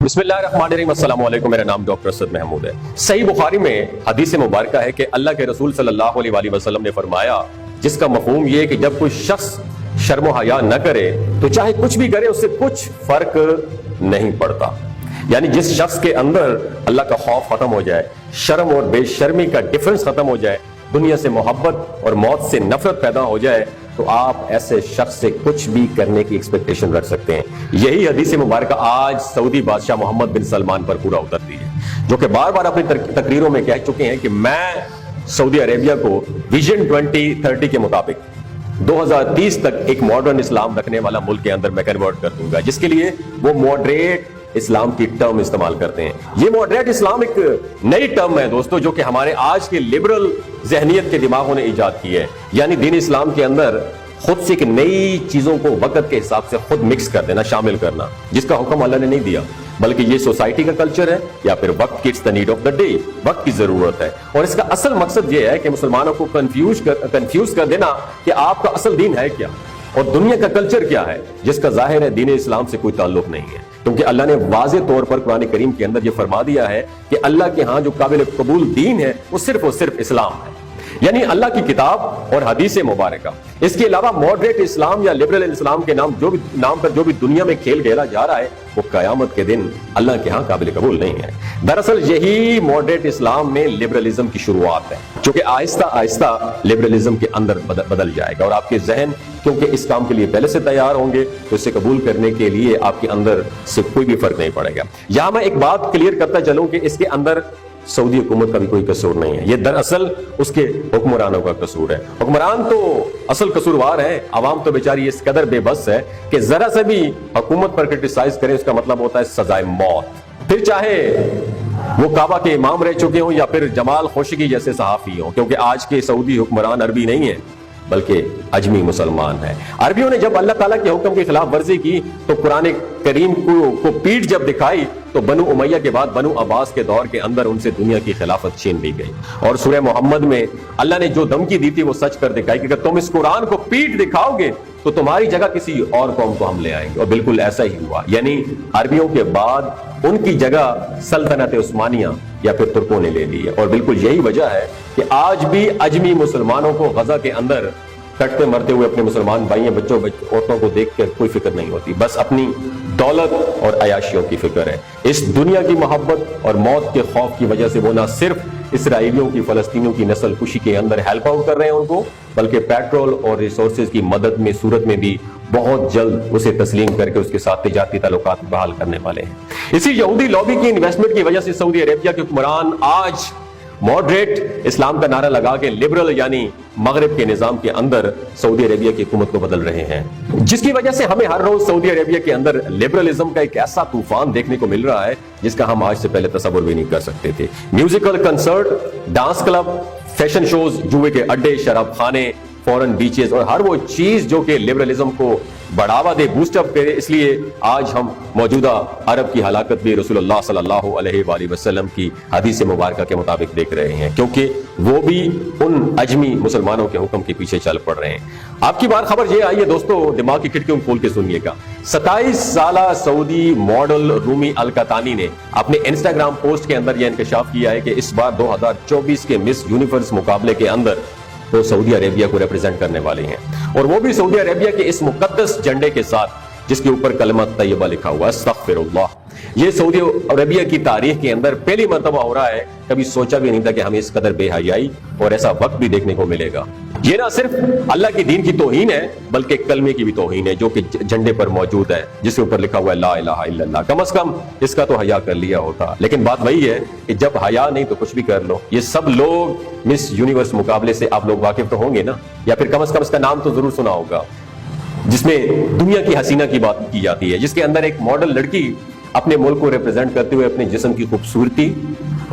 بسم اللہ الرحمن الرحیم۔ السلام علیکم، میرا نام ڈاکٹر اسد محمود ہے۔ صحیح بخاری میں حدیث مبارکہ ہے کہ اللہ کے رسول صلی اللہ علیہ وآلہ وسلم نے فرمایا، جس کا مفہوم یہ ہے کہ جب کوئی شخص شرم و حیا نہ کرے تو چاہے کچھ بھی کرے اس سے کچھ فرق نہیں پڑتا۔ یعنی جس شخص کے اندر اللہ کا خوف ختم ہو جائے، شرم اور بے شرمی کا ڈفرنس ختم ہو جائے، دنیا سے محبت اور موت سے نفرت پیدا ہو جائے، تو آپ ایسے شخص سے کچھ بھی کرنے کی ایکسپیکٹیشن رکھ سکتے ہیں۔ یہی حدیث مبارکہ آج سعودی بادشاہ محمد بن سلمان پر پورا اترتی ہے، جو کہ بار بار اپنی تقریروں میں کہہ چکے ہیں کہ میں سعودی عربیہ کو ویژن 2030 کے مطابق 2030 تک ایک ماڈرن اسلام رکھنے والا ملک کے اندر میں کنورٹ کر دوں گا، جس کے لیے وہ ماڈریٹ اسلام کی ٹرم استعمال کرتے ہیں۔ یہ ماڈریٹ اسلام ایک نئی ٹرم ہے دوستو، جو کہ ہمارے آج کے لبرل ذہنیت کے دماغوں نے ایجاد کی ہے۔ یعنی دین اسلام کے اندر خود سے ایک نئی چیزوں کو وقت کے حساب سے خود مکس کر دینا، شامل کرنا، جس کا حکم اللہ نے نہیں دیا، بلکہ یہ سوسائٹی کا کلچر ہے یا پھر وقت کی it's the need of the day, وقت کی ضرورت ہے۔ اور اس کا اصل مقصد یہ ہے کہ مسلمانوں کو کنفیوز کر دینا کہ آپ کا اصل دین ہے کیا اور دنیا کا کلچر کیا ہے، جس کا ظاہر ہے دین اسلام سے کوئی تعلق نہیں ہے۔ کیونکہ اللہ نے واضح طور پر قرآن کریم کے اندر یہ فرما دیا ہے کہ اللہ کے ہاں جو قابل قبول دین ہے وہ صرف اور صرف اسلام ہے، یعنی اللہ کی کتاب اور حدیث مبارکہ۔ اس کے علاوہ ماڈریٹ اسلام یا لبرل اسلام کے نام پر جو بھی دنیا میں کھیل کھیلا جا رہا ہے وہ قیامت کے دن اللہ کے ہاں قابل قبول نہیں ہے۔ دراصل یہی ماڈریٹ اسلام میں لبرلزم کی شروعات ہے، جو کہ آہستہ آہستہ لبرلزم کے اندر بدل جائے گا، اور آپ کے ذہن کیونکہ اس کام کے لیے پہلے سے تیار ہوں گے تو اسے قبول کرنے کے لیے آپ کے اندر سے کوئی بھی فرق نہیں پڑے گا۔ یہاں میں ایک بات کلیئر کرتا چلوں کہ اس کے اندر سعودی حکومت کا بھی کوئی قصور نہیں ہے، یہ دراصل اس کے حکمرانوں کا قصور ہے۔ حکمران تو اصل قصوروار ہے، عوام تو بیچاری اس قدر بے بس ہے کہ ذرا سے بھی حکومت پر کرٹیسائز کریں اس کا مطلب ہوتا ہے سزائے موت، پھر چاہے وہ کعبہ کے امام رہ چکے ہوں یا پھر جمال خاشقجی جیسے صحافی ہوں، کیونکہ آج کے سعودی حکمران عربی نہیں ہیں بلکہ اجمی مسلمان ہیں۔ عربیوں نے جب اللہ تعالیٰ کے حکم کی خلاف ورزی کی تو قرآن کریم کو پیٹ جب دکھائی تو بنو امیہ کے بعد بنو عباس کے دور کے اندر ان سے دنیا کی خلافت چھین لی گئی، اور سورہ محمد میں اللہ نے جو دھمکی دی تھی وہ سچ کر دکھائی کہ اگر تم اس قرآن کو پیٹ دکھاؤ گے تو تمہاری جگہ کسی اور قوم کو ہم لے آئیں گے، اور بالکل ایسا ہی ہوا۔ یعنی عربیوں کے بعد ان کی جگہ سلطنت عثمانیہ یا پھر ترکوں نے لے لی ہے، اور بالکل یہی وجہ ہے کہ آج بھی اجمی مسلمانوں کو غزہ کے اندر کٹتے مرتے ہوئے اپنے مسلمان بھائیوں بچوں عورتوں کو دیکھ کر کوئی فکر نہیں ہوتی، بس اپنی دولت اور عیاشیوں کی فکر ہے۔ اس دنیا کی محبت اور موت کے خوف کی وجہ سے وہ نہ صرف اسرائیلیوں کی فلسطینیوں کی نسل کشی کے اندر ہیلپ آؤٹ کر رہے ہیں ان کو، بلکہ پیٹرول اور ریسورسز کی مدد میں صورت میں بھی بہت جلد اسے تسلیم کر کے اس کے ساتھ تجارتی تعلقات بحال کرنے والے ہیں۔ اسی یہودی لابی کی انویسٹمنٹ کی وجہ سے سعودی عربیہ کے حکمران آج ماڈریٹ اسلام کا نعرہ لگا کے لبرل یعنی مغرب کے نظام کے اندر سعودی عربیہ کی حکومت کو بدل رہے ہیں، جس کی وجہ سے ہمیں ہر روز سعودی عربیہ کے اندر لبرلزم کا ایک ایسا طوفان دیکھنے کو مل رہا ہے جس کا ہم آج سے پہلے تصور بھی نہیں کر سکتے تھے۔ Musical concert, dance club, fashion shows, جوئے کے اڈے، شراب خانے، فورن بیچز اور ہر وہ چیز جو کہ لبرلزم کو بڑھاوا دے، بوسٹ اپ کرے۔ اس لیے آج ہم موجودہ عرب کی ہلاکت بھی رسول اللہ صلی اللہ علیہ وآلہ وسلم کی حدیث مبارکہ کے مطابق دیکھ رہے ہیں، کیونکہ وہ بھی ان اجمی مسلمانوں کے حکم کے پیچھے چل پڑ رہے ہیں۔ آپ کی بار خبر یہ آئی ہے دوستو، دماغ کی کھڑکیوں کھول کے سنیے گا۔ 27 سالہ سعودی ماڈل رومی القطانی نے اپنے انسٹاگرام پوسٹ کے اندر یہ انکشاف کیا ہے کہ اس بار 2024 کے مس یونیورس مقابلے کے اندر وہ سعودی عربیہ کو ریپرزینٹ کرنے والے ہیں، اور وہ بھی سعودی عربیہ کے اس مقدس جھنڈے کے ساتھ جس کے اوپر کلمہ طیبہ لکھا ہوا ہے، استغفر اللہ۔ یہ سعودی عربیہ کی تاریخ کے اندر پہلی مرتبہ ہو رہا ہے، کبھی سوچا بھی نہیں تھا کہ ہمیں اس قدر بے حیائی اور ایسا وقت بھی دیکھنے کو ملے گا۔ یہ نہ صرف اللہ کی دین کی توہین ہے بلکہ کلمے کی بھی توہین ہے جو کہ جھنڈے پر موجود ہے، جس کے اوپر لکھا ہوا ہے لا الہ الا اللہ۔ کم از کم اس کا تو حیا کر لیا ہوتا، لیکن بات وہی ہے کہ جب حیا نہیں تو کچھ بھی کر لو۔ یہ سب لوگ مس یونیورس مقابلے سے آپ لوگ واقف تو ہوں گے نا، یا پھر کم از کم اس کا نام تو ضرور سنا ہوگا، جس میں دنیا کی حسینہ کی بات کی جاتی ہے، جس کے اندر ایک ماڈل لڑکی اپنے ملک کو ریپرزینٹ کرتے ہوئے اپنے جسم کی خوبصورتی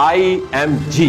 IMG